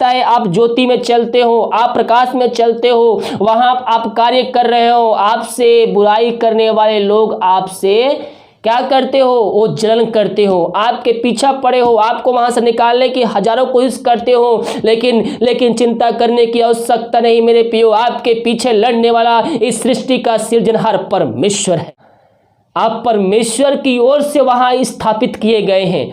सकता है आप ज्योति में चलते हो, आप प्रकाश में चलते हो, वहां आप कार्य कर रहे हो, आपसे बुराई करने वाले लोग आपसे क्या करते हो, वो जलन करते हो, आपके पीछा पड़े हो, आपको वहां से निकालने की हजारों कोशिश करते हो, लेकिन चिंता करने की आवश्यकता नहीं मेरे प्रियो। आपके पीछे लड़ने वाला इस सृष्टि का सृजनहार परमेश्वर है। आप परमेश्वर की ओर से वहां स्थापित किए गए हैं,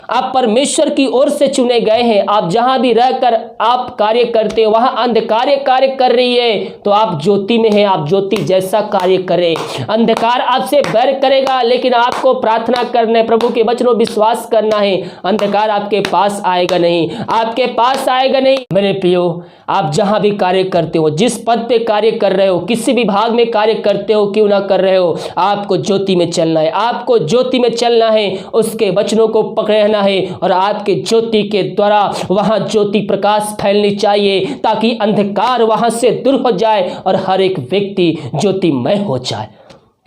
आप परमेश्वर की ओर से चुने गए हैं। आप जहां भी रहकर आप कार्य करते हो, वहां अंधकार कार्य कर रही है तो आप ज्योति में हैं, आप ज्योति जैसा कार्य करें। अंधकार आपसे बैर करेगा, लेकिन आपको प्रार्थना करना है, प्रभु के वचनों विश्वास करना है। अंधकार आपके पास आएगा नहीं, आपके पास आएगा नहीं। मेरे प्रियो, आप जहां भी कार्य करते हो, जिस पद पे कार्य कर रहे हो, किसी विभाग में कार्य करते हो क्यों ना कर रहे हो, आपको ज्योति में चलना है, आपको ज्योति में चलना है, उसके वचनों को पकड़े रहना है और आपके ज्योति के द्वारा वहां ज्योति प्रकाश फैलनी चाहिए, ताकि अंधकार वहां से दूर हो जाए और हर एक व्यक्ति ज्योतिमय हो जाए।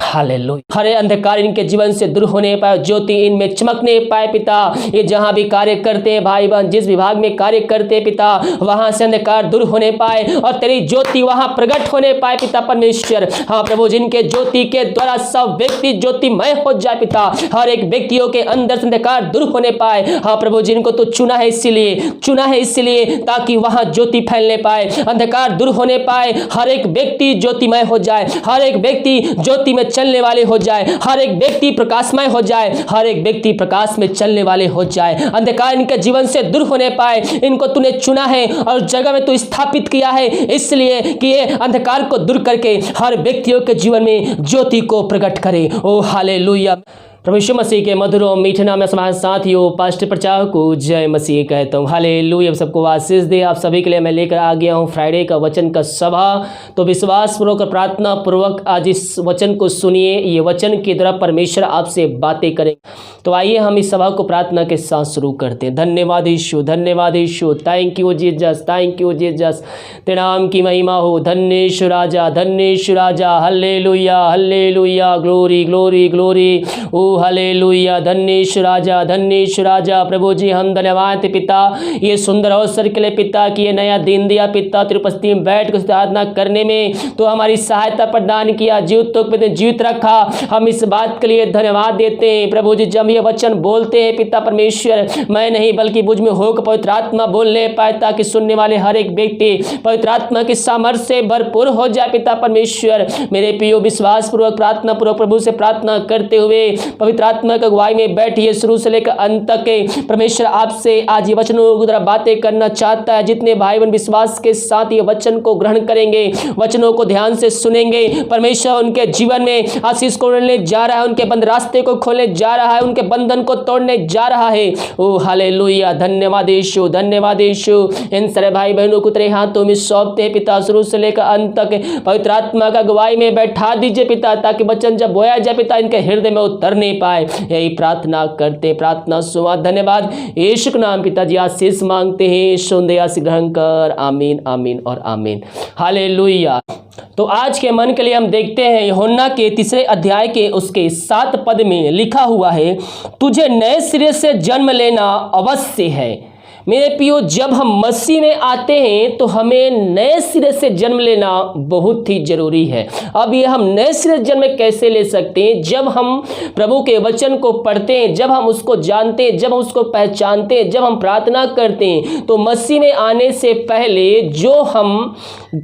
हालेलुया। हरे अंधकार इनके जीवन से दूर होने पाए, ज्योति इनमें चमकने पाए पिता। ये जहां भी कार्य करते हैं भाई बहन, जिस विभाग में कार्य करते हैं पिता, वहां से अंधकार दूर होने पाए और तेरी ज्योति वहां प्रकट होने पाए पिता परमेश्वर। हाँ प्रभु, जिनके ज्योति के द्वारा सब व्यक्ति ज्योतिमय हो जाए पिता, हर एक व्यक्तियों के अंदर से अंधकार दूर होने पाए। हाँ प्रभु, जिनको तो चुना है इसीलिए ताकि वहां ज्योति फैलने पाए, अंधकार दूर होने पाए, हर एक व्यक्ति ज्योतिमय हो जाए, हर एक व्यक्ति ज्योति में चलने वाले हो जाए, हर एक व्यक्ति प्रकाशमय हो जाए, हर एक व्यक्ति प्रकाश में चलने वाले हो जाए। अंधकार इनके जीवन से दूर होने पाए। इनको तूने चुना है और जगह में तू स्थापित किया है, इसलिए कि ये अंधकार को दूर करके हर व्यक्तियों के जीवन में ज्योति को प्रकट करे। ओ हालेलुया। प्रभु यीशु मसीह के मधुर और मीठे नाम में समाज साथियों, पास्टर प्रचारक को जय मसीह कहता हूँ। हालेलुया। सबको आशीष दे। आप सभी के लिए मैं लेकर आ गया हूँ फ्राइडे का वचन का सभा। तो विश्वास पूर्वक और प्रार्थना पूर्वक आज इस वचन को सुनिए। ये वचन की तरफ परमेश्वर आपसे बातें करेंगे। तो आइए हम इस सभा को प्रार्थना के साथ शुरू करते हैं। धन्यवाद यीशु, धन्यवाद Yeshu. Thank you Jesus, thank you Jesus. तेरे नाम की महिमा हो। धन्य यीशु राजा, धन्य यीशु राजा। Hallelujah, hallelujah. Glory, glory, glory. ओ हालेलुया। धन्य यीशु राजा, धन्य यीशु राजा। प्रभु जी हम धन्यवाद पिता, ये सुंदर अवसर के लिए पिता कि ये नया दिन दिया पिता, तेरी उपस्थिति में बैठ कर आराधना करने में तो हमारी सहायता प्रदान किया, जीवित रखा। हम इस बात के लिए धन्यवाद देते हैं प्रभु जी। जब ये वचन बोलते हैं पिता परमेश्वर, मैं नहीं बल्कि मुझ में होकर पवित्र आत्मा बोलने पाए, ताकि सुनने वाले हर एक व्यक्ति पवित्र आत्मा की सामर्थ्य से भरपूर हो जाए पिता परमेश्वर। मेरे प्रियो, विश्वास पूर्वक प्रार्थना पूर्वक प्रभु से प्रार्थना करते हुए पवित्र आत्मा की अगुवाई में बैठिए। शुरू से लेकर अंत तक परमेश्वर आपसे आज ये वचनों की तरह बातें करना चाहता है। जितने भाई बहन विश्वास के साथ ये वचन को ग्रहण करेंगे, वचनों को ध्यान से सुनेंगे, परमेश्वर उनके जीवन में आशीष को लेने जा रहा है, उनके बंद रास्ते को खोलने जा रहा है, उनके बंधन को तोड़ने जा रहा है। ओ हालेलुया। धन्यवाद यीशु, धन्यवाद यीशु। इन सारे भाई बहनों को तेरे हाथों में सौंपते हैं पिता। शुरू से लेकर अंत तक पवित्र आत्मा का अगुवाई में बैठा दीजिए पिता, ताकि वचन जब बोया जाए पिता इनके हृदय में उतर नहीं पाए। यही प्रार्थना करते, प्रार्थना सुना। धन्यवाद यीशु के नाम पिताजी आशीष मांगते हैं, सुंदया से ग्रहण कर। आमीन, आमीन और आमीन। हालेलुया। तो आज के मन के लिए हम देखते हैं यूहन्ना के 3 अध्याय के उसके 7 पद में लिखा हुआ है, तुझे नए सिरे से जन्म लेना अवश्य है। मेरे प्रियो, जब हम मसीह में आते हैं तो हमें नए सिरे से जन्म लेना बहुत ही जरूरी है। अब ये हम नए सिरे से जन्म कैसे ले सकते हैं? जब हम प्रभु के वचन को पढ़ते हैं, जब हम उसको जानते हैं, जब हम उसको पहचानते हैं, जब हम प्रार्थना करते हैं, तो मसीह में आने से पहले जो हम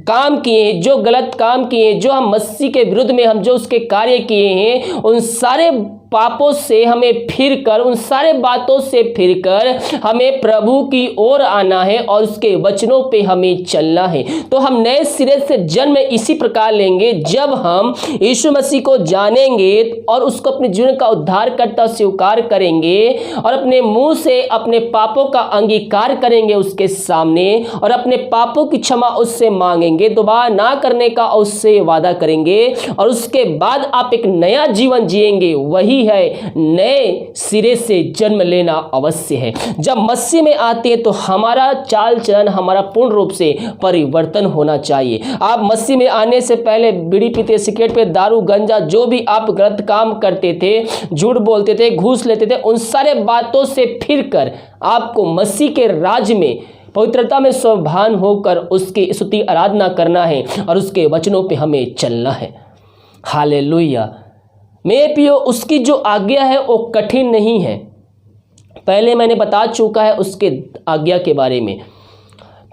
काम किए, जो गलत काम किए, जो हम मसीह के विरुद्ध में हम जो उसके कार्य किए हैं, उन सारे पापों से हमें फिरकर, उन सारे बातों से फिरकर हमें प्रभु की ओर आना है और उसके वचनों पे हमें चलना है। तो हम नए सिरे से जन्म इसी प्रकार लेंगे जब हम यीशु मसीह को जानेंगे और उसको अपने जीवन का उद्धारकर्ता स्वीकार करेंगे और अपने मुंह से अपने पापों का अंगीकार करेंगे उसके सामने और अपने पापों की क्षमा उससे मांगेंगे, दोबारा ना करने का उससे वादा करेंगे और उसके बाद आप एक नया जीवन जिएंगे। वही है नए सिरे से जन्म लेना अवश्य है। जब मसीह में आते हैं तो हमारा चाल चलन, हमारा पूर्ण रूप से परिवर्तन होना चाहिए। आप मसीह में आने से पहले बीड़ी पीते, सिगरेट पे, दारू, गंजा, जो भी आप गलत काम करते थे, झूठ बोलते थे, घूस लेते थे, उन सारे बातों से फिरकर आपको मसीह के राज में पवित्रता में स्वभान होकर उसकी स्तुति आराधना करना है और उसके वचनों पे हमें चलना है। हालेलुया। मेरे प्रियो, उसकी जो आज्ञा है वो कठिन नहीं है। पहले मैंने बता चुका है उसके आज्ञा के बारे में।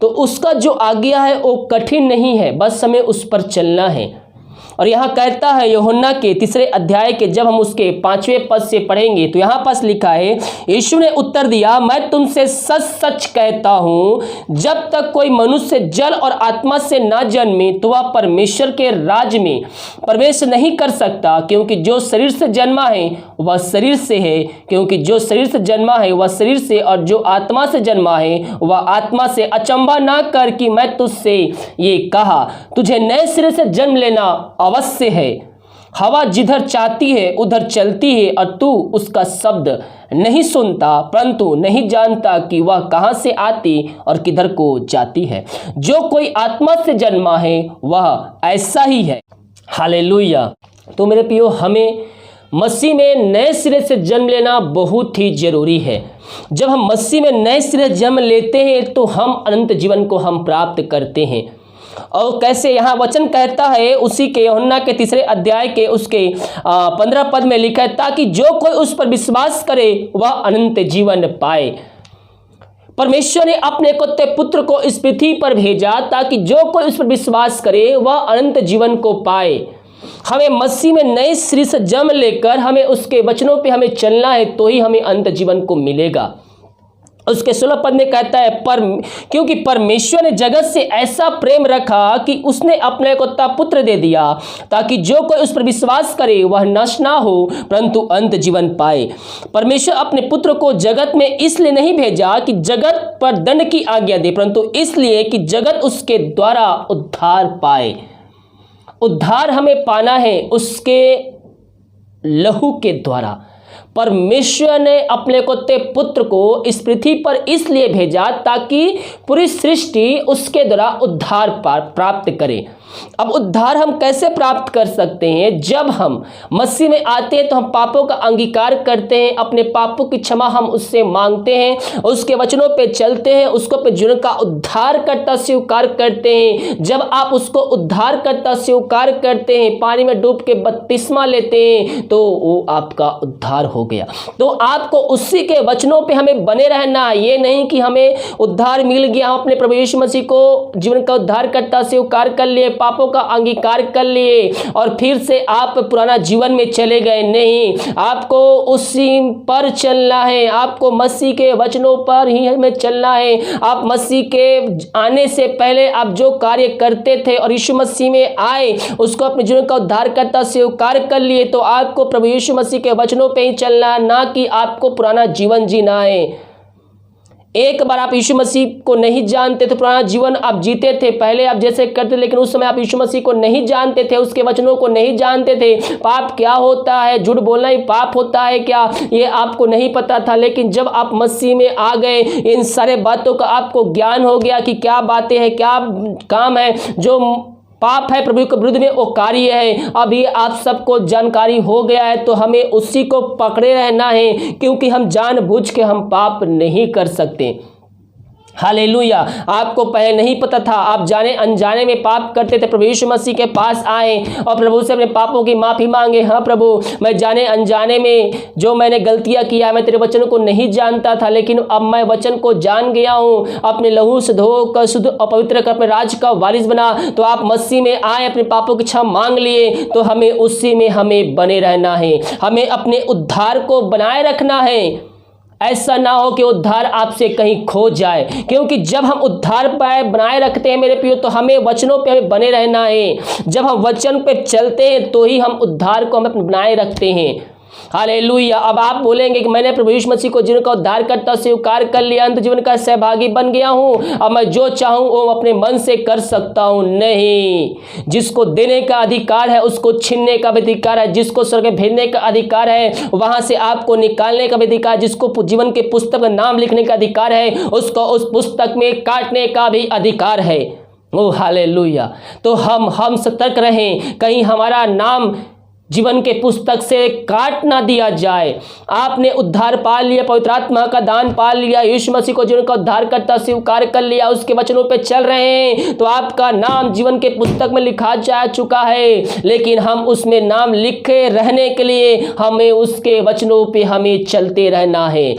तो उसका जो आज्ञा है वो कठिन नहीं है, बस हमें उस पर चलना है। और यहाँ कहता है यूहन्ना के 3 अध्याय के, जब हम उसके 5वें पद से पढ़ेंगे तो यहाँ पास लिखा है, यीशु ने उत्तर दिया, मैं तुमसे सच सच कहता हूँ, जब तक कोई मनुष्य जल और आत्मा से ना जन्मे तो वह परमेश्वर के राज्य में प्रवेश नहीं कर सकता। क्योंकि जो शरीर से जन्मा है वह शरीर से है, क्योंकि जो शरीर से जन्मा है वह शरीर से, और जो आत्मा से जन्मा है वह आत्मा से। अचंभा ना कर कि मैं तुझसे ये कहा, तुझे नए सिरे से जन्म लेना अवश्य है। हवा जिधर चाहती है उधर चलती है और तू उसका शब्द नहीं सुनता, परंतु नहीं जानता कि वह कहाँ से आती और किधर को जाती है। जो कोई आत्मा से जन्मा है वह ऐसा ही है। हालेलुया। तो मेरे प्रियो, हमें मसीह में नए सिरे से जन्म लेना बहुत ही जरूरी है। जब हम मसीह में नए सिरे जन्म लेते हैं तो हम अनंत जीवन को हम प्राप्त करते हैं। और कैसे, यहाँ वचन कहता है उसी के यूहन्ना के 3 अध्याय के उसके 15 पद में लिखा है, ताकि जो कोई उस पर विश्वास करे वह अनंत जीवन पाए। परमेश्वर ने अपने एकलौते पुत्र को इस पृथ्वी पर भेजा ताकि जो कोई उस पर विश्वास करे वह अनंत जीवन को पाए। हमें मसीह में नए सिरे से जन्म लेकर हमें उसके वचनों पे हमें चलना है, तो ही हमें अनंत जीवन को मिलेगा। उसके 16 पद में कहता है, क्योंकि परमेश्वर ने जगत से ऐसा प्रेम रखा कि उसने अपने एकलौता पुत्र दे दिया, ताकि जो कोई उस पर विश्वास करे वह नष्ट ना हो परंतु अनंत जीवन पाए। परमेश्वर अपने पुत्र को जगत में इसलिए नहीं भेजा कि जगत पर दंड की आज्ञा दे, परंतु इसलिए कि जगत उसके द्वारा उद्धार पाए। उद्धार हमें पाना है उसके लहू के द्वारा। परमेश्वर ने अपने एकलौते पुत्र को इस पृथ्वी पर इसलिए भेजा ताकि पूरी सृष्टि उसके द्वारा उद्धार प्राप्त करे। अब उद्धार हम कैसे प्राप्त कर सकते हैं? जब हम मसीह में आते हैं तो हम पापों का अंगीकार करते हैं, अपने पापों की क्षमा हम उससे मांगते हैं, उसके वचनों पे चलते हैं, उसको पे जीवन का उद्धार करता स्वीकार करते हैं। जब आप उसको उद्धार करता स्वीकार करते हैं, पानी में डूब के बपतिस्मा लेते हैं, तो वो आपका उद्धार हो गया। तो आपको उसी के वचनों पे हमें बने रहना है। ये नहीं कि हमें उद्धार मिल गया, हम अपने प्रभु यीशु मसीह को जीवन का उद्धार करता स्वीकार कर लिए, पापों का अंगीकार कर लिए और फिर से आप पुराना जीवन में चले गए। नहीं, आपको उसी पर चलना है, आपको मसीह के वचनों पर ही हमें चलना है। आप मसीह के आने से पहले आप जो कार्य करते थे और यीशु मसीह में आए, उसको अपने जीवन का उद्धार करता स्वीकार कर लिए, तो आपको प्रभु यीशु मसीह के वचनों पे ही चलना, ना कि आपको पुराना जीवन जीना है। एक बार आप यीशु मसीह को नहीं जानते थे, पुराना जीवन आप जीते थे, पहले आप जैसे करते, लेकिन उस समय आप यीशु मसीह को नहीं जानते थे, उसके वचनों को नहीं जानते थे। पाप क्या होता है, झूठ बोलना ही पाप होता है क्या, ये आपको नहीं पता था। लेकिन जब आप मसीह में आ गए, इन सारे बातों का आपको ज्ञान हो गया कि क्या बातें हैं, क्या काम है, जो पाप है प्रभु के विरुद्ध में वो कार्य है। अभी आप सबको जानकारी हो गया है, तो हमें उसी को पकड़े रहना है, क्योंकि हम जानबूझ के हम पाप नहीं कर सकते। हालेलुया। आपको पहले नहीं पता था, आप जाने अनजाने में पाप करते थे। प्रभु यीशु मसीह के पास आए और प्रभु से अपने पापों की माफ़ी मांगे। हाँ प्रभु, मैं जाने अनजाने में जो मैंने गलतियां किया, मैं तेरे वचन को नहीं जानता था, लेकिन अब मैं वचन को जान गया हूँ। अपने लहू से धोकर शुद्ध और पवित्र कर अपने राज का वारिस बना। तो आप मसीह में आए, अपने पापों की क्षमा मांग लिए, तो हमें उसी में हमें बने रहना है। हमें अपने उद्धार को बनाए रखना है। ऐसा ना हो कि उद्धार आपसे कहीं खो जाए, क्योंकि जब हम उद्धार पाए बनाए रखते हैं मेरे प्रियो, तो हमें वचनों पे हमें बने रहना है। जब हम वचन पे चलते हैं तो ही हम उद्धार को हम बनाए रखते हैं। हालेलुया। अब आप बोलेंगे कि मैंने प्रभु यीशु मसीह को जीवन का उद्धार करता स्वीकार कर लिया, अंत जीवन का सहभागी बन गया हूँ, अब मैं जो चाहूँ वो अपने मन से कर सकता हूँ। नहीं, जिसको देने का अधिकार है उसको छीनने का भी अधिकार है, जिसको स्वर्ग में भेजने का अधिकार है वहां से आपको निकालने का भी अधिकार, जिसको जीवन के पुस्तक में नाम लिखने का अधिकार है उसको उस पुस्तक में काटने का भी अधिकार है। ओ हालेलुया। तो हम सतर्क रहें, कहीं हमारा नाम जीवन के पुस्तक से काट ना दिया जाए। आपने उद्धार पा लिया, पवित्र आत्मा का दान पा लिया, यीशु मसीह को जीवन का उद्धारकर्ता स्वीकार कर लिया, उसके वचनों पे चल रहे हैं, तो आपका नाम जीवन के पुस्तक में लिखा जा चुका है। लेकिन हम उसमें नाम लिखे रहने के लिए हमें उसके वचनों पे हमें चलते रहना है।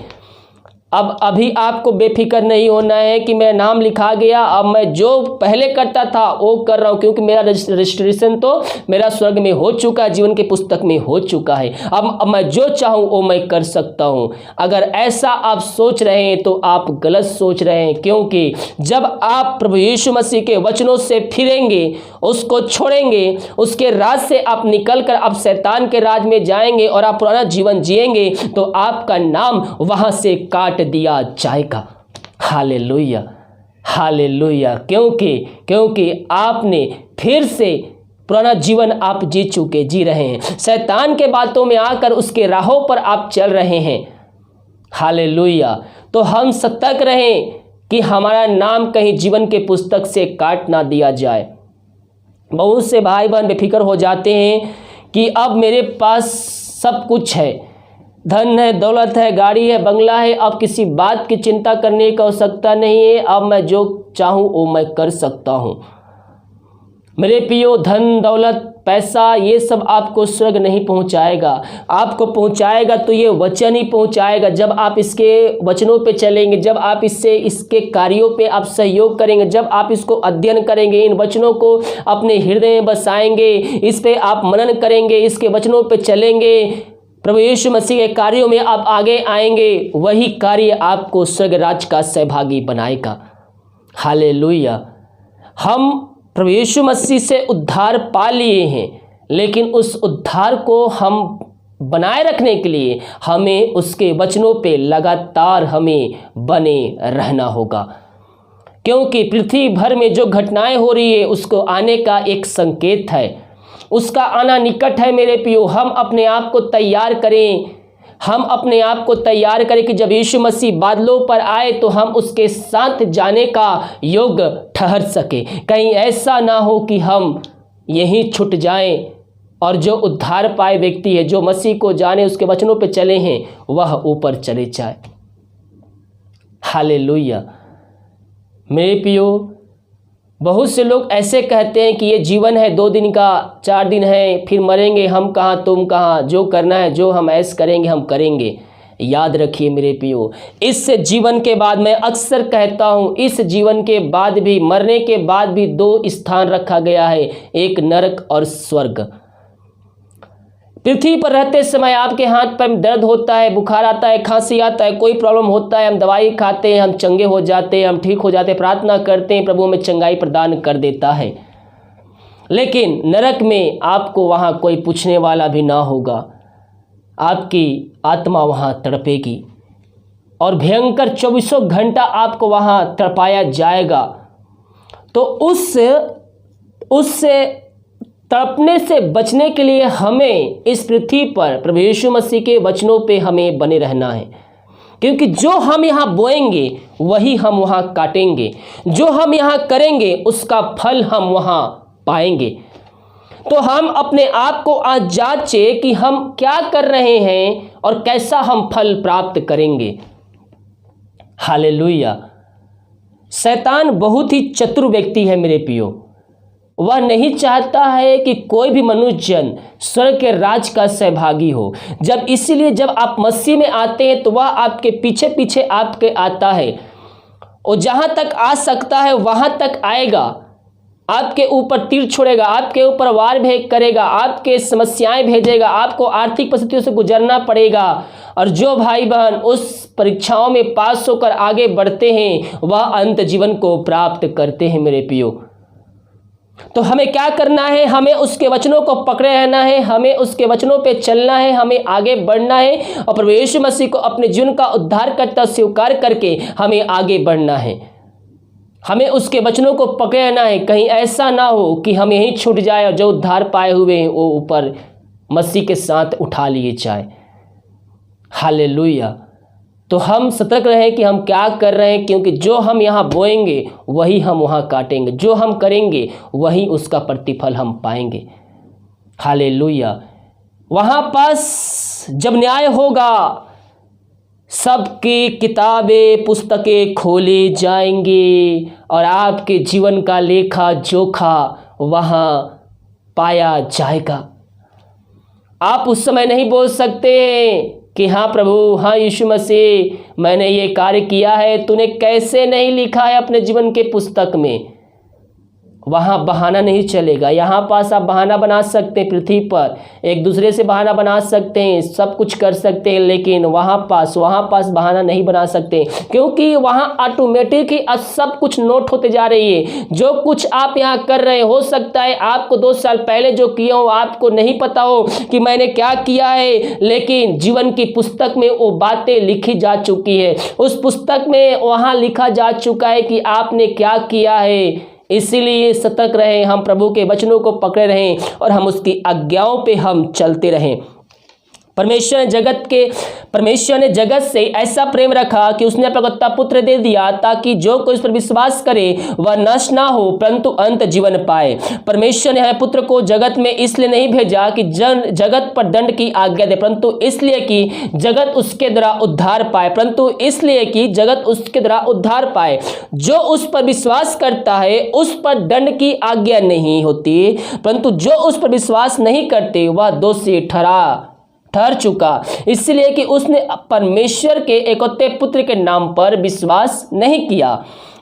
अब अभी आपको बेफिक्र नहीं होना है कि मेरा नाम लिखा गया, अब मैं जो पहले करता था वो कर रहा हूँ, क्योंकि मेरा रजिस्ट्रेशन तो मेरा स्वर्ग में हो चुका है, जीवन के पुस्तक में हो चुका है। अब मैं जो चाहूँ वो मैं कर सकता हूँ। अगर ऐसा आप सोच रहे हैं तो आप गलत सोच रहे हैं, क्योंकि जब आप प्रभु यीशु मसीह के वचनों से फिरेंगे, उसको छोड़ेंगे, उसके राज से आप निकल कर आप शैतान के राज में जाएंगे और आप पुराना जीवन जिएंगे, तो आपका नाम वहाँ से काट दिया जाएगा। Hallelujah, hallelujah. क्योंकि आपने फिर से पुराना जीवन आप जी रहे हैं, शैतान के बातों में आकर उसके राहों पर आप चल रहे हैं। हालेलुया। तो हम सतर्क रहें कि हमारा नाम कहीं जीवन के पुस्तक से काट ना दिया जाए। बहुत से भाई बहन बेफिक्र हो जाते हैं कि अब मेरे पास सब कुछ है, धन है, दौलत है, गाड़ी है, बंगला है, अब किसी बात की चिंता करने की आवश्यकता नहीं है, अब मैं जो चाहूँ वो मैं कर सकता हूँ। मेरे प्रियो, धन दौलत पैसा ये सब आपको स्वर्ग नहीं पहुँचाएगा। आपको पहुँचाएगा तो ये वचन ही पहुँचाएगा। जब आप इसके वचनों पे चलेंगे, जब आप इसके कार्यों पे आप सहयोग करेंगे, जब आप इसको अध्ययन करेंगे, इन वचनों को अपने हृदय में बसाएंगे, इस पे आप मनन करेंगे, इसके वचनों पे चलेंगे, प्रभु यीशु मसीह के कार्यों में आप आगे आएंगे, वही कार्य आपको स्वर्ग राज का सहभागी बनाएगा। हालेलुया। हम प्रभु यीशु मसीह से उद्धार पा लिए हैं, लेकिन उस उद्धार को हम बनाए रखने के लिए हमें उसके वचनों पे लगातार हमें बने रहना होगा, क्योंकि पृथ्वी भर में जो घटनाएं हो रही है उसको आने का एक संकेत है, उसका आना निकट है। मेरे प्रियो, हम अपने आप को तैयार करें, हम अपने आप को तैयार करें कि जब यीशु मसीह बादलों पर आए तो हम उसके साथ जाने का योग्य ठहर सके। कहीं ऐसा ना हो कि हम यहीं छूट जाएं और जो उद्धार पाए व्यक्ति है, जो मसीह को जाने, उसके वचनों पे चले हैं, वह ऊपर चले जाए। हालेलुया। मेरे प्रियो, बहुत से लोग ऐसे कहते हैं कि ये जीवन है, 2 दिन का, 4 दिन है, फिर मरेंगे, हम कहाँ तुम कहाँ, जो करना है, जो हम ऐश करेंगे हम करेंगे। याद रखिए मेरे प्रियो, इस जीवन के बाद, मैं अक्सर कहता हूँ, इस जीवन के बाद भी, मरने के बाद भी 2 स्थान रखा गया है, एक नरक और स्वर्ग। पृथ्वी पर रहते समय आपके हाथ पैर में दर्द होता है, बुखार आता है, खांसी आता है, कोई प्रॉब्लम होता है, हम दवाई खाते हैं, हम चंगे हो जाते हैं, हम ठीक हो जाते हैं, प्रार्थना करते हैं, प्रभु हमें चंगाई प्रदान कर देता है। लेकिन नरक में आपको वहाँ कोई पूछने वाला भी ना होगा, आपकी आत्मा वहाँ तड़पेगी और भयंकर 24 घंटा आपको वहाँ तड़पाया जाएगा। तो उससे तड़पने से बचने के लिए हमें इस पृथ्वी पर प्रभु यीशु मसीह के वचनों पे हमें बने रहना है, क्योंकि जो हम यहाँ बोएंगे वही हम वहाँ काटेंगे, जो हम यहाँ करेंगे उसका फल हम वहाँ पाएंगे। तो हम अपने आप को आज जांचे कि हम क्या कर रहे हैं और कैसा हम फल प्राप्त करेंगे। हालेलुया। शैतान बहुत ही चतुर व्यक्ति है मेरे प्रियो, वह नहीं चाहता है कि कोई भी मनुष्य जन स्वर्ग के राज का सहभागी हो। इसीलिए जब आप मसीह में आते हैं तो वह आपके पीछे पीछे आपके आता है, और जहां तक आ सकता है वहां तक आएगा, आपके ऊपर तीर छोड़ेगा, आपके ऊपर वार भेज करेगा, आपके समस्याएं भेजेगा, आपको आर्थिक परिस्थितियों से गुजरना पड़ेगा। और जो भाई बहन उस परीक्षाओं में पास होकर आगे बढ़ते हैं वह अंत जीवन को प्राप्त करते हैं मेरे प्रियो। तो हमें क्या करना है? हमें उसके वचनों को पकड़े रहना है, हमें उसके वचनों पे चलना है, हमें आगे बढ़ना है और प्रभु यीशु मसीह को अपने जीवन का उद्धारकर्ता स्वीकार करके हमें आगे बढ़ना है। हमें उसके वचनों को पकड़े रहना है, कहीं ऐसा ना हो कि हम यहीं छूट जाए और जो उद्धार पाए हुए हैं वो ऊपर मसीह के साथ उठा लिए जाए। हालेलुया। तो हम सतर्क रहें कि हम क्या कर रहे हैं, क्योंकि जो हम यहाँ बोएंगे वही हम वहाँ काटेंगे, जो हम करेंगे वही उसका प्रतिफल हम पाएंगे। हालेलुया। वहाँ पास जब न्याय होगा, सबकी किताबें पुस्तकें खोली जाएंगी और आपके जीवन का लेखा जोखा वहाँ पाया जाएगा। आप उस समय नहीं बोल सकते कि हाँ प्रभु, हाँ यीशु मसीह, मैंने ये कार्य किया है, तूने कैसे नहीं लिखा है अपने जीवन के पुस्तक में। वहाँ बहाना नहीं चलेगा। यहाँ पास आप बहाना बना सकते हैं, पृथ्वी पर एक दूसरे से बहाना बना सकते हैं, सब कुछ कर सकते हैं, लेकिन वहाँ पास बहाना नहीं बना सकते, क्योंकि वहाँ ऑटोमेटिक ही सब कुछ नोट होते जा रही है। जो कुछ आप यहाँ कर रहे हो सकता है आपको 2 साल पहले जो किया हो आपको नहीं पता हो कि मैंने क्या किया है, लेकिन जीवन की पुस्तक में वो बातें लिखी जा चुकी है। उस पुस्तक में वहाँ लिखा जा चुका है कि आपने क्या किया है। इसीलिए सतर्क रहें, हम प्रभु के वचनों को पकड़े रहें और हम उसकी आज्ञाओं पे हम चलते रहें। परमेश्वर ने जगत से ऐसा प्रेम रखा कि उसने अपना पुत्र दे दिया, ताकि जो कोई उस पर विश्वास करे वह नष्ट ना हो परंतु अंत जीवन पाए। परमेश्वर ने पुत्र को जगत में इसलिए नहीं भेजा कि जगत पर दंड की आज्ञा दे, परंतु इसलिए कि जगत उसके द्वारा उद्धार पाए। जो उस पर विश्वास करता है उस पर दंड की आज्ञा नहीं होती, परंतु जो उस पर विश्वास नहीं करते वह दोषी ठहर चुका, इसलिए कि उसने परमेश्वर के एकलौते पुत्र के नाम पर विश्वास नहीं किया।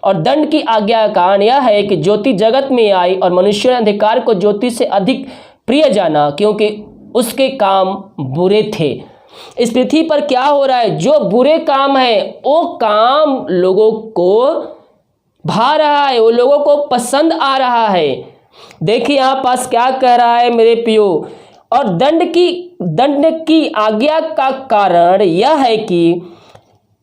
और दंड की आज्ञा का कारण यह है कि ज्योति जगत में आई और मनुष्य ने अंधकार को ज्योति से अधिक प्रिय जाना, क्योंकि उसके काम बुरे थे। इस पृथ्वी पर क्या हो रहा है, जो बुरे काम है वो काम लोगों को भा रहा है, वो लोगों को पसंद आ रहा है। देखिए यहाँ पास क्या कह रहा है मेरे पियो, और दंड की आज्ञा का कारण यह है कि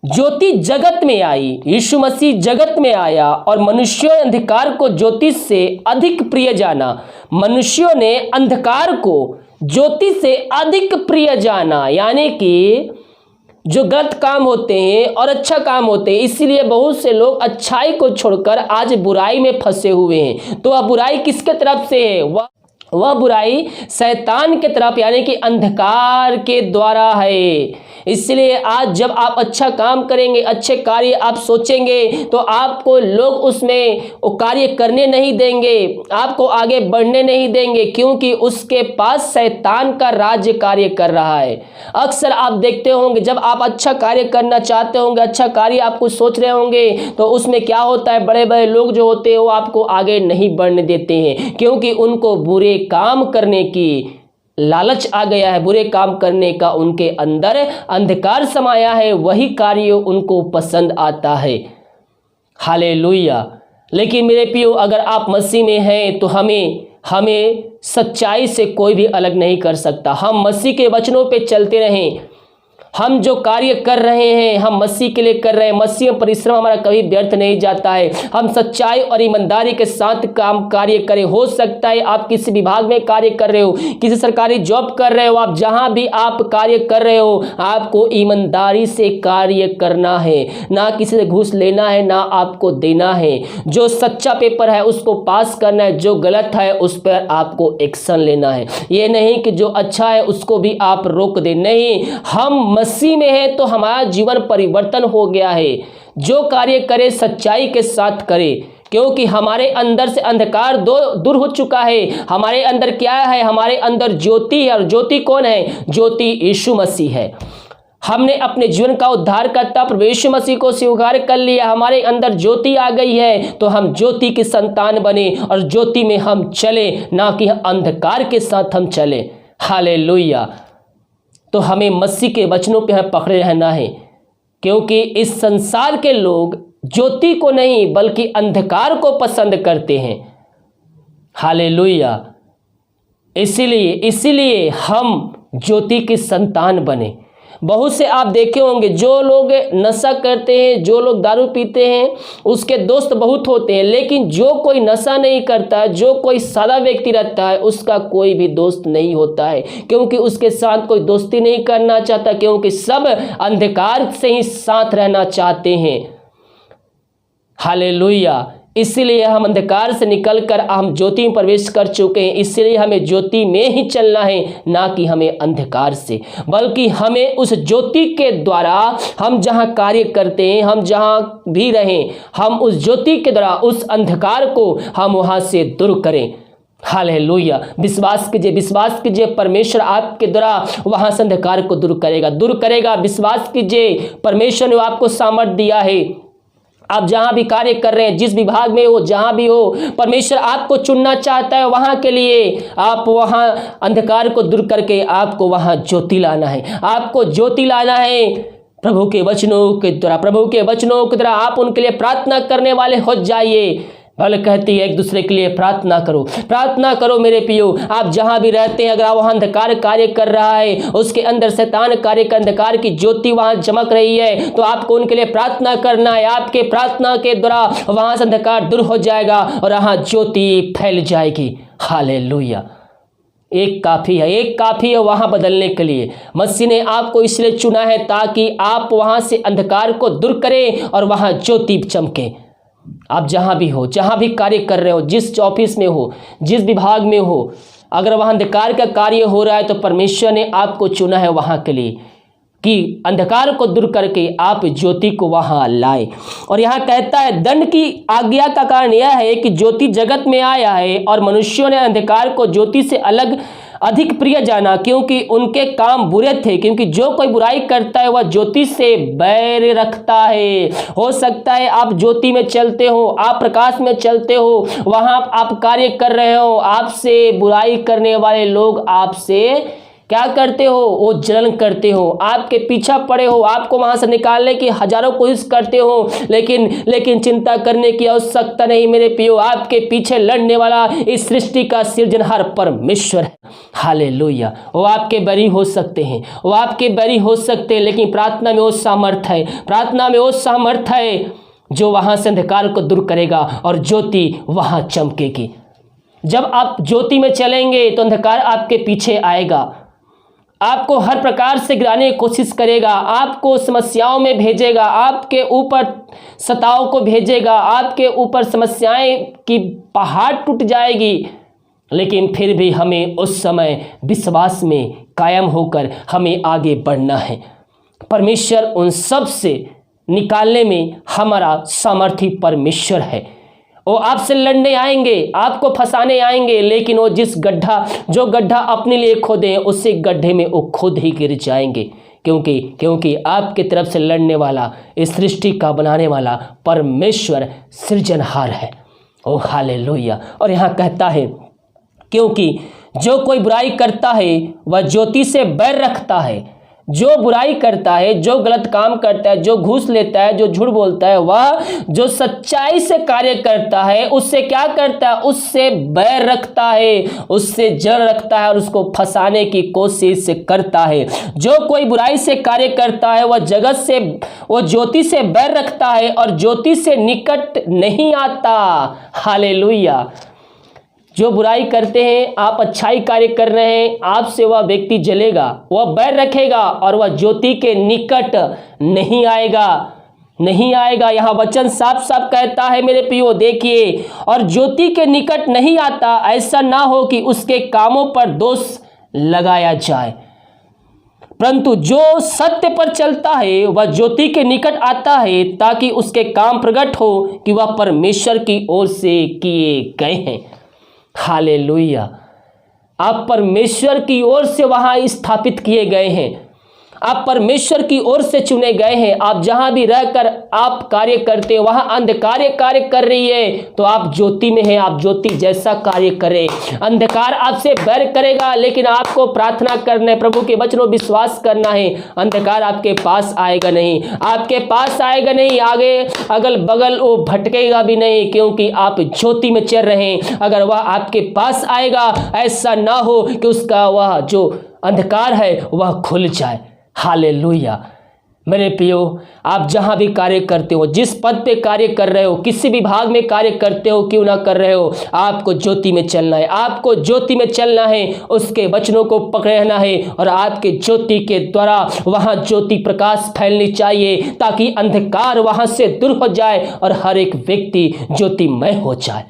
ज्योति जगत में आई, यीशु मसीह जगत में आया और मनुष्यों ने अंधकार को ज्योति से अधिक प्रिय जाना। मनुष्यों ने अंधकार को ज्योति से अधिक प्रिय जाना, यानी कि जो गलत काम होते हैं और अच्छा काम होते हैं, इसीलिए बहुत से लोग अच्छाई को छोड़कर आज बुराई में फंसे हुए हैं। तो वह बुराई किसके तरफ से है? वह बुराई शैतान के तरफ यानी कि अंधकार के द्वारा है। इसलिए आज जब आप अच्छा काम करेंगे, अच्छे कार्य आप सोचेंगे, तो आपको लोग उसमें वो कार्य करने नहीं देंगे, आपको आगे बढ़ने नहीं देंगे, क्योंकि उसके पास शैतान का राज्य कार्य कर रहा है। अक्सर आप देखते होंगे जब आप अच्छा कार्य करना चाहते होंगे, अच्छा कार्य आप कुछ सोच रहे होंगे, तो उसमें क्या होता है, बड़े बड़े लोग जो होते हैं वो आपको आगे नहीं बढ़ने देते हैं, क्योंकि उनको बुरे काम करने की लालच आ गया है, बुरे काम करने का उनके अंदर अंधकार समाया है, वही कार्य उनको पसंद आता है। हालेलुया। लेकिन मेरे प्रियो, अगर आप मसीह में हैं तो हमें सच्चाई से कोई भी अलग नहीं कर सकता। हम मसीह के वचनों पे चलते रहें। हम जो कार्य कर रहे हैं हम मसीह के लिए कर रहे हैं। मसीह में परिश्रम हमारा कभी व्यर्थ नहीं जाता है। हम सच्चाई और ईमानदारी के साथ कार्य करें। हो सकता है आप किसी विभाग में कार्य कर रहे हो, किसी सरकारी जॉब कर रहे हो, आप जहां भी आप कार्य कर रहे हो, आपको ईमानदारी से कार्य करना है, ना किसी से घूस लेना है, ना आपको देना है। जो सच्चा पेपर है उसको पास करना है, जो गलत है उस पर आपको एक्शन लेना है। ये नहीं कि जो अच्छा है उसको भी आप रोक दे, नहीं। हम मसीह में है तो हमारा जीवन परिवर्तन हो गया है। जो कार्य करे सच्चाई के साथ करे, क्योंकि हमारे अंदर से अंधकार दूर हो चुका है। हमारे अंदर क्या है? हमारे अंदर ज्योति है। और ज्योति कौन है? ज्योति यीशु मसीह है। हमने अपने जीवन का उद्धारकर्ता प्रभु यीशु मसीह को स्वीकार कर लिया, हमारे अंदर ज्योति आ गई है, तो हम ज्योति की संतान बने और ज्योति में हम चले, ना कि अंधकार के साथ हम चले। हालेलुया। तो हमें मसीह के वचनों पे हमें पकड़े रहना है, क्योंकि इस संसार के लोग ज्योति को नहीं बल्कि अंधकार को पसंद करते हैं। हालेलुया। इसीलिए हम ज्योति की संतान बने। बहुत से आप देखे होंगे जो लोग नशा करते हैं, जो लोग दारू पीते हैं, उसके दोस्त बहुत होते हैं, लेकिन जो कोई नशा नहीं करता, जो कोई सादा व्यक्ति रहता है, उसका कोई भी दोस्त नहीं होता है, क्योंकि उसके साथ कोई दोस्ती नहीं करना चाहता, क्योंकि सब अंधकार से ही साथ रहना चाहते हैं। हालेलुया। इसीलिए हम अंधकार से निकलकर हम ज्योति में प्रवेश कर चुके हैं। इसलिए हमें ज्योति में ही चलना है, ना कि हमें अंधकार से, बल्कि हमें उस ज्योति के द्वारा हम जहां कार्य करते हैं, हम जहां भी रहें, हम उस ज्योति के द्वारा उस अंधकार को हम वहां से दूर करें। हालेलुया। विश्वास कीजिए, परमेश्वर आपके द्वारा वहां से अंधकार को दूर करेगा। विश्वास कीजिए, परमेश्वर ने आपको सामर्थ्य दिया है। आप जहां भी कार्य कर रहे हैं, जिस विभाग में हो, जहां भी हो, परमेश्वर आपको चुनना चाहता है वहां के लिए। आप वहां अंधकार को दूर करके आपको वहां ज्योति लाना है, आपको ज्योति लाना है। प्रभु के वचनों के द्वारा आप उनके लिए प्रार्थना करने वाले हो जाइए। बाइबल कहती है एक दूसरे के लिए प्रार्थना करो मेरे प्रियो। आप जहां भी रहते हैं, अगर वहां अंधकार कार्य कर रहा है, उसके अंदर शैतान कार्य कर, अंधकार की ज्योति वहां चमक रही है, तो आपको उनके लिए प्रार्थना करना है। आपके प्रार्थना के द्वारा वहां से अंधकार दूर हो जाएगा और वहां ज्योति फैल जाएगी। हालेलुया। एक काफी है वहां बदलने के लिए। मसीह ने आपको इसलिए चुना है ताकि आप वहां से अंधकार को दूर करें और वहां ज्योति चमके। आप जहां भी हो, जहां भी कार्य कर रहे हो, जिस ऑफिस में हो, जिस विभाग में हो, अगर वहां अंधकार का कार्य हो रहा है तो परमेश्वर ने आपको चुना है वहां के लिए कि अंधकार को दूर करके आप ज्योति को वहां लाए। और यहाँ कहता है, दंड की आज्ञा का कारण यह है कि ज्योति जगत में आया है और मनुष्यों ने अंधकार को ज्योति से अधिक प्रिय जाना, क्योंकि उनके काम बुरे थे। क्योंकि जो कोई बुराई करता है वह ज्योति से बैर रखता है। हो सकता है आप ज्योति में चलते हो, आप प्रकाश में चलते हो, वहां आप कार्य कर रहे हो, आपसे बुराई करने वाले लोग आपसे क्या करते हो, वो जलन करते हो, आपके पीछा पड़े हो, आपको वहां से निकालने की हजारों कोशिश करते हो, लेकिन चिंता करने की आवश्यकता नहीं मेरे प्रियो। आपके पीछे लड़ने वाला इस सृष्टि का सृजनहार परमेश्वर है। हालेलुया। वो आपके बैरी हो सकते हैं, लेकिन प्रार्थना में वो सामर्थ है, जो वहां से अंधकार को दूर करेगा और ज्योति वहां चमकेगी। जब आप ज्योति में चलेंगे तो अंधकार आपके पीछे आएगा, आपको हर प्रकार से गिराने की कोशिश करेगा, आपको समस्याओं में भेजेगा, आपके ऊपर सताव को भेजेगा, आपके ऊपर समस्याएं की पहाड़ टूट जाएगी। लेकिन फिर भी हमें उस समय विश्वास में कायम होकर हमें आगे बढ़ना है। परमेश्वर उन सब से निकालने में हमारा सामर्थी परमेश्वर है। वो आपसे लड़ने आएंगे, आपको फंसाने आएंगे, लेकिन वो जो गड्ढा अपने लिए खोदे हैं, उसी गड्ढे में वो खुद ही गिर जाएंगे। क्योंकि आपकी तरफ से लड़ने वाला, इस सृष्टि का बनाने वाला परमेश्वर सृजनहार है। ओ हालेलुया। और यहाँ कहता है, क्योंकि जो कोई बुराई करता है वह ज्योति से बैर रखता है। जो बुराई करता है, जो गलत काम करता है, जो घूस लेता है, जो झूठ बोलता है, वह जो सच्चाई से कार्य करता है उससे क्या करता है, उससे बैर रखता है, उससे जड़ रखता है और उसको फंसाने की कोशिश करता है। जो कोई बुराई से कार्य करता है वो ज्योति से बैर रखता है और ज्योति से निकट नहीं आता। हालेलुया। जो बुराई करते हैं, आप अच्छाई कार्य कर रहे हैं, आपसे वह व्यक्ति जलेगा, वह बैर रखेगा और वह ज्योति के निकट नहीं आएगा। यहाँ वचन साफ साफ कहता है मेरे प्रियो, देखिए, और ज्योति के निकट नहीं आता, ऐसा ना हो कि उसके कामों पर दोष लगाया जाए। परंतु जो सत्य पर चलता है वह ज्योति के निकट आता है, ताकि उसके काम प्रकट हो कि वह परमेश्वर की ओर से किए गए हैं। हालेलुया। आप परमेश्वर की ओर से वहां स्थापित किए गए हैं, आप परमेश्वर की ओर से चुने गए हैं। आप जहां भी रहकर आप कार्य करते हैं, वहां अंधकार कार्य कर रही है तो आप ज्योति में हैं, आप ज्योति जैसा कार्य करें। अंधकार आपसे बैर करेगा, लेकिन आपको प्रार्थना करना है, प्रभु के वचनों विश्वास करना है। अंधकार आपके पास आएगा नहीं, आगे अगल बगल वो भटकेगा भी नहीं, क्योंकि आप ज्योति में चल रहे हैं। अगर वह आपके पास आएगा, ऐसा ना हो कि उसका वह जो अंधकार है वह खुल जाए। हालेलुया। मेरे प्रियो, आप जहां भी कार्य करते हो, जिस पद पे कार्य कर रहे हो, किसी भी भाग में कार्य करते हो क्यों ना कर रहे हो, आपको ज्योति में चलना है, आपको ज्योति में चलना है, उसके वचनों को पकड़े रहना है और आपके ज्योति के द्वारा वहां ज्योति प्रकाश फैलनी चाहिए ताकि अंधकार वहां से दूर हो जाए और हर एक व्यक्ति ज्योतिमय हो जाए।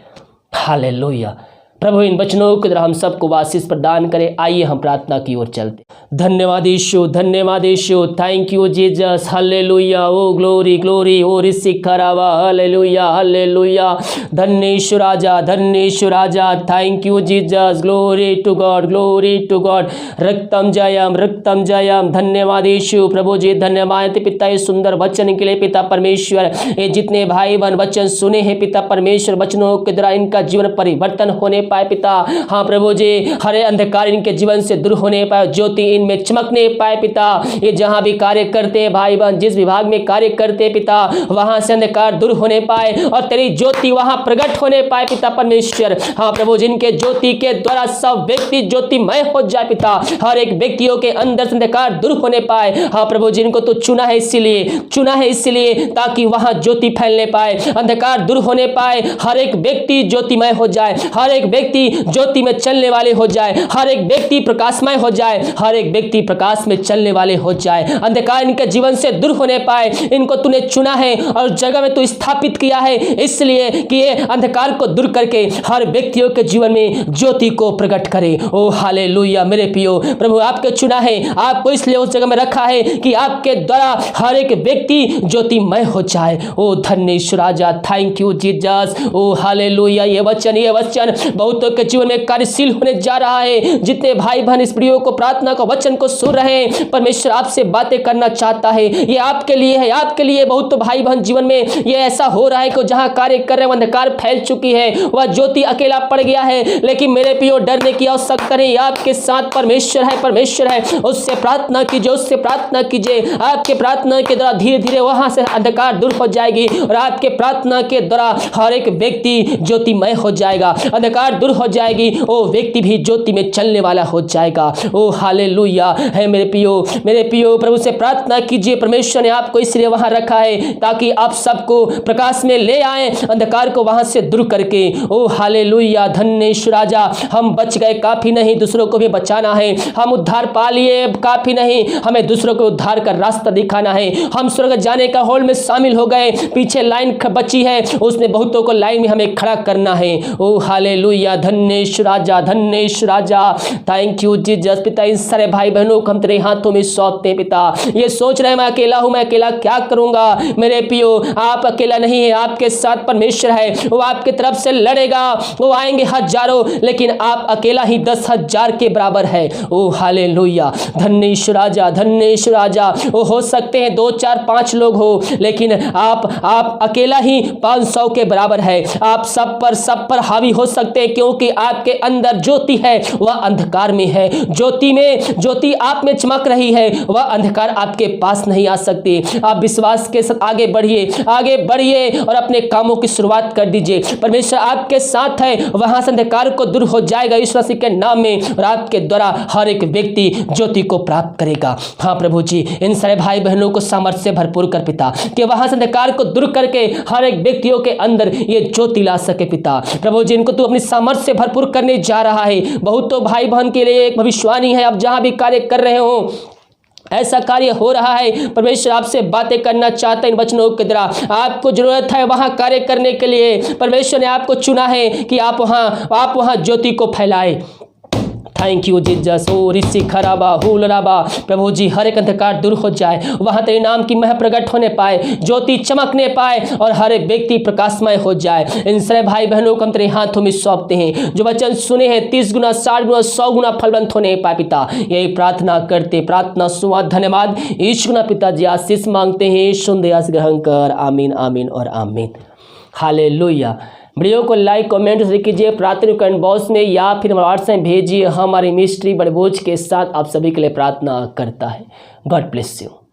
हालेलुया। प्रभु इन वचनों के द्वारा हम सबको आशीष प्रदान करें। आइए हम प्रार्थना की ओर चलते। धन्यवाद यीशु, धन्यवाद Yeshu, thank you Jesus, hallelujah, oh glory glory, oh रिसिखरावा, हालेलुया हालेलुया। धन्य यीशु राजा, धन्य यीशु राजा, thank you Jesus, glory to God, glory to God. रक्तम जयम, रक्तम जयम। धन्यवाद यीशु। प्रभु जी धन्यवाद पिता इस सुंदर वचन के लिए पिता परमेश्वर। ये जितने भाई बहन वचन सुने हैं पिता परमेश्वर, वचनों के द्वारा इनका जीवन परिवर्तन होने पाए पिता। हाँ प्रभु जी, हरे अंधकार इनके जीवन से दूर होने पाए, ज्योति इनमें चमकने पाए पिता। ये जहां भी कार्य करते हैं भाई बहन, जिस विभाग में कार्य करते हैं पिता, वहां से अंधकार दूर होने पाए और तेरी ज्योति वहां प्रकट होने पाए पिता परमेश्वर। हाँ प्रभु, जिनके ज्योति के द्वारा सब व्यक्ति ज्योतिमय हो जाए पिता, हर एक व्यक्तियों के अंदर से अंधकार दूर होने पाए। हाँ प्रभु, जिनको तो चुना है इसीलिए ताकि वहां ज्योति फैलने पाए, अंधकार दूर होने पाए, हर एक व्यक्ति ज्योतिमय हो जाए, हर एक व्यक्ति ज्योति में चलने वाले हो जाए, हर एक व्यक्ति प्रकाशमय हो जाए, हर एक व्यक्ति प्रकाश में चलने वाले हो जाए, अंधकार इनके जीवन से दूर होने पाए। इनको तूने चुना है और जगह में तू स्थापित किया है, इसलिए कि ये अंधकार को दूर करके हर व्यक्तियों के जीवन में ज्योति को प्रकट करे। ओ हालेलुया। मेरे प्रियो, प्रभु आपके चुना है, आपको इसलिए उस जगह में रखा है कि आपके द्वारा हर एक व्यक्ति ज्योतिमय हो जाए। ओ धन्य यीशु राजा, थैंक यू जीसस। ओ हालेलुया। ये वचन बहुतों के जीवन में कार्यशील होने जा रहा है। जितने भाई बहन इस वीडियो को, प्रार्थना को, वचन को सुन रहे हैं, परमेश्वर आपसे बातें करना चाहता है। ये आपके लिए है, आपके लिए। बहुत तो भाई बहन जीवन में ये ऐसा हो रहा है कि जहां कार्य कर रहे हैं अंधकार फैल चुकी है, वह ज्योति अकेला पड़ गया है। लेकिन मेरे प्रियो, डरने की आवश्यकता नहीं, आपके साथ परमेश्वर है। उससे प्रार्थना कीजिए, आपके प्रार्थना के द्वारा धीरे धीरे वहां से अंधकार दूर हो जाएगी और आपके प्रार्थना के द्वारा हर एक व्यक्ति ज्योतिमय हो जाएगा, अंधकार दूर हो जाएगी, वो व्यक्ति भी ज्योति में चलने वाला हो जाएगा। ओ हालेलुया है मेरे प्रियो, प्रभु से प्रार्थना कीजिए। परमेश्वर ने आपको इसलिए वहां रखा है ताकि आप सबको प्रकाश में ले आए, अंधकार को वहां से दूर करके। ओ हालेलुया। धन्य यीशु राजा, हम बच गए काफी नहीं, दूसरों को भी बचाना है। हम उद्धार पा लिए काफी नहीं, हमें दूसरों को उद्धार का रास्ता दिखाना है। हम स्वर्ग जाने का हॉल में शामिल हो गए, पीछे लाइन बची है, उसमें बहुतों को लाइन में हमें खड़ा करना है। ओ हालेलुया। धन्य यीशु राजा, थैंक यू जीसस। पिता इन सारे भाई बहनों को हम तेरे हाथों में सौंपते हैं पिता। ये सोच रहे हैं मैं अकेला हूं, मैं अकेला क्या करूंगा। मेरे प्रियो, आप अकेला नहीं है, आपके साथ परमेश्वर है, वो आपके तरफ से लड़ेगा। वो आएंगे हजारों, लेकिन आप अकेला ही 10,000 के बराबर है। ओ हालेलुया। धन्य यीशु राजा। वो हो सकते हैं 2, 4, 5 लोग हो, लेकिन आप अकेला ही 500 के बराबर है। आप सब पर हावी हो सकते हैं, क्योंकि आपके अंदर ज्योति है, वह अंधकार में है। ज्योति आप में चमक रही है, वह अंधकार आपके पास नहीं आ सकती। आप विश्वास के साथ आगे बढ़िए और अपने कामों की शुरुआत कर दीजिए। परमेश्वर आपके साथ है, वहां से अंधकार को दूर हो जाएगा यीशु मसीह के नाम में, और आपके द्वारा हर एक व्यक्ति ज्योति को प्राप्त करेगा। हाँ प्रभु जी, इन सारे भाई बहनों को सामर्थ्य से भरपूर कर पिता, कि वहां से अंधकार को दूर करके हर एक व्यक्तियों के अंदर ये ज्योति ला सके पिता। प्रभु जी, इनको तू अपनी सामर्थ्य से भरपूर करने जा रहा है। बहुत तो भाई बहन के लिए एक भविष्यवाणी है, आप जहां भी कार्य कर रहे हो ऐसा कार्य हो रहा है, परमेश्वर आपसे बातें करना चाहता है इन वचनों के द्वारा। आपको जरूरत है वहां कार्य करने के लिए, परमेश्वर ने आपको चुना है कि आप वहां ज्योति को फैलाए। Thank you Jesus. ओ ऋषि खराबा हुलराबा, प्रभु जी हर एक अंधकार दूर हो जाए, वहां तेरे नाम की मह प्रकट होने पाए, ज्योति चमकने पाए और हर एक व्यक्ति प्रकाशमय हो जाए। इन सारे भाई बहनों को हम तेरे हाथों में सौंपते हैं, जो वचन सुने हैं 30 गुना 60 गुना 100 गुना फलवंत होने पाए पिता। यही प्रार्थना करते, प्रार्थना सुना, धन्यवाद यीशु गुना पिताजी, आशीष मांगते हैं, सुंदर ग्रहण कर। आमीन आमीन और आमीन। हालेलुया। वीडियो को लाइक कमेंट कीजिए, प्रार्थना कमेंट बॉक्स में, या फिर व्हाट्सएप में भेजिए। हमारी मिस्ट्री बड़े बोझ के साथ आप सभी के लिए प्रार्थना करता है। God bless you.